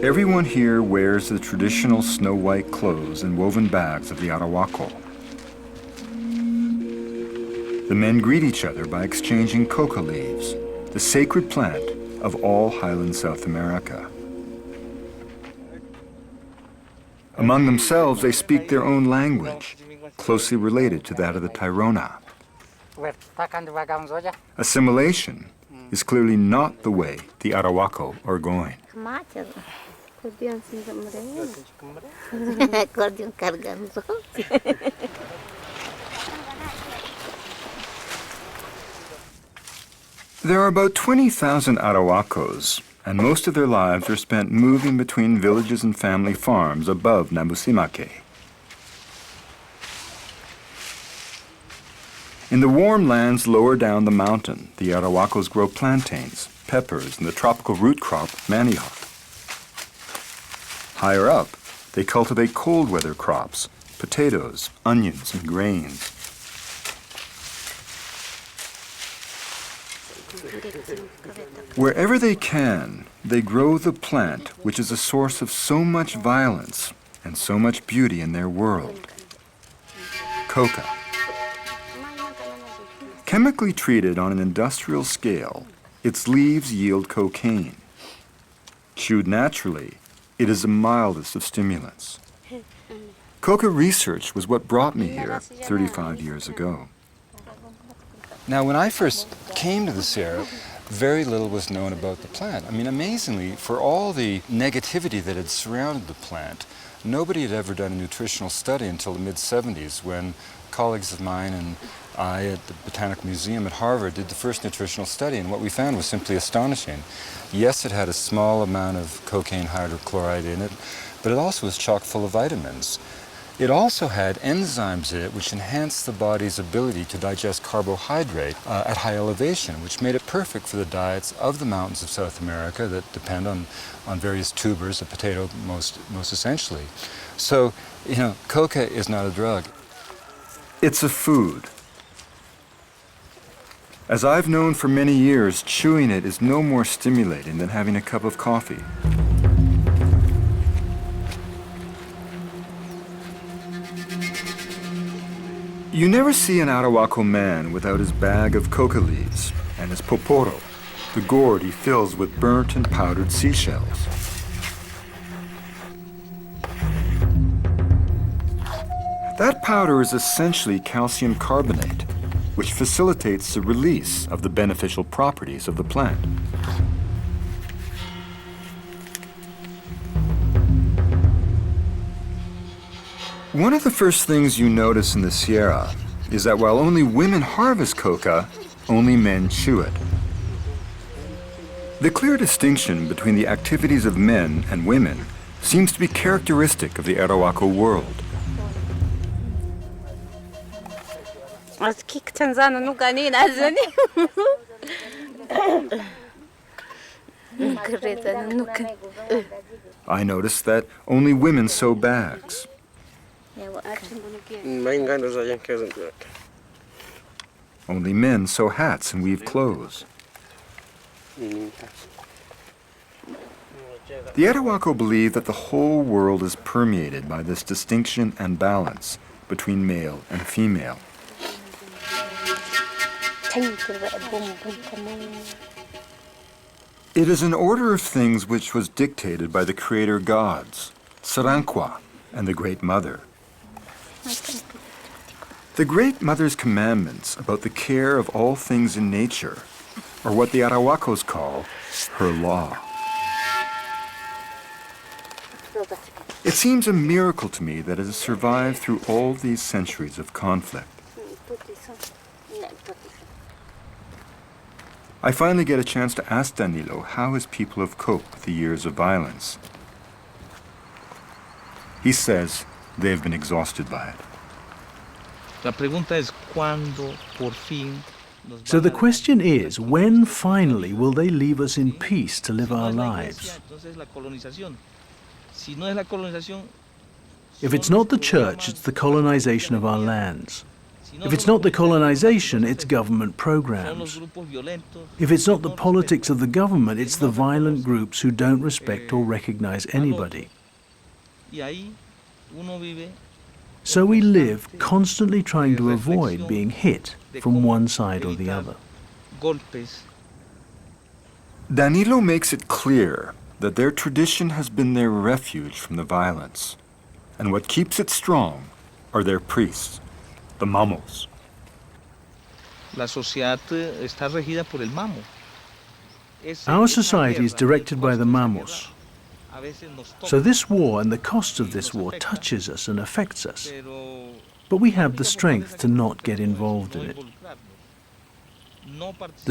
Everyone here wears the traditional snow-white clothes and woven bags of the Arhuaco. The men greet each other by exchanging coca leaves, the sacred plant of all highland South America. Among themselves, they speak their own language, closely related to that of the Tairona. Assimilation is clearly not the way the Arhuaco are going. There are about 20,000 Arhuacos, and most of their lives are spent moving between villages and family farms above Nabusimake. In the warm lands lower down the mountain, the Arhuacos grow plantains, peppers, and the tropical root crop manioc. Higher up, they cultivate cold weather crops, potatoes, onions, and grains. Wherever they can, they grow the plant which is a source of so much violence and so much beauty in their world, coca. Chemically treated on an industrial scale, its leaves yield cocaine. Chewed naturally, it is the mildest of stimulants. Coca research was what brought me here 35 years ago. Now, when I first came to the Sierra, very little was known about the plant. I mean, amazingly, for all the negativity that had surrounded the plant, nobody had ever done a nutritional study until the mid-70s, when colleagues of mine and I at the Botanical Museum at Harvard did the first nutritional study, and what we found was simply astonishing. Yes, it had a small amount of cocaine hydrochloride in it, but it also was chock full of vitamins. It also had enzymes in it which enhanced the body's ability to digest carbohydrate at high elevation, which made it perfect for the diets of the mountains of South America that depend on various tubers, the potato most essentially. So, you know, coca is not a drug. It's a food. As I've known for many years, chewing it is no more stimulating than having a cup of coffee. You never see an Arhuaco man without his bag of coca leaves and his poporo, the gourd he fills with burnt and powdered seashells. That powder is essentially calcium carbonate, which facilitates the release of the beneficial properties of the plant. One of the first things you notice in the Sierra is that while only women harvest coca, only men chew it. The clear distinction between the activities of men and women seems to be characteristic of the Arhuaco world. I noticed that only women sew bags. Only men sew hats and weave clothes. The Arhuaco believe that the whole world is permeated by this distinction and balance between male and female. It is an order of things which was dictated by the creator gods, Saranqua, and the Great Mother. The Great Mother's commandments about the care of all things in nature are what the Arhuacos call her law. It seems a miracle to me that it has survived through all these centuries of conflict. I finally get a chance to ask Danilo how his people have coped with the years of violence. He says they've been exhausted by it. So the question is, when finally will they leave us in peace to live our lives? If it's not the church, it's the colonization of our lands. If it's not the colonization, it's government programs. If it's not the politics of the government, it's the violent groups who don't respect or recognize anybody. So we live constantly trying to avoid being hit from one side or the other. Danilo makes it clear that their tradition has been their refuge from the violence, and what keeps it strong are their priests, the mamos. Our society is directed by the mamos. So this war and the cost of this war touches us and affects us. But we have the strength to not get involved in it. The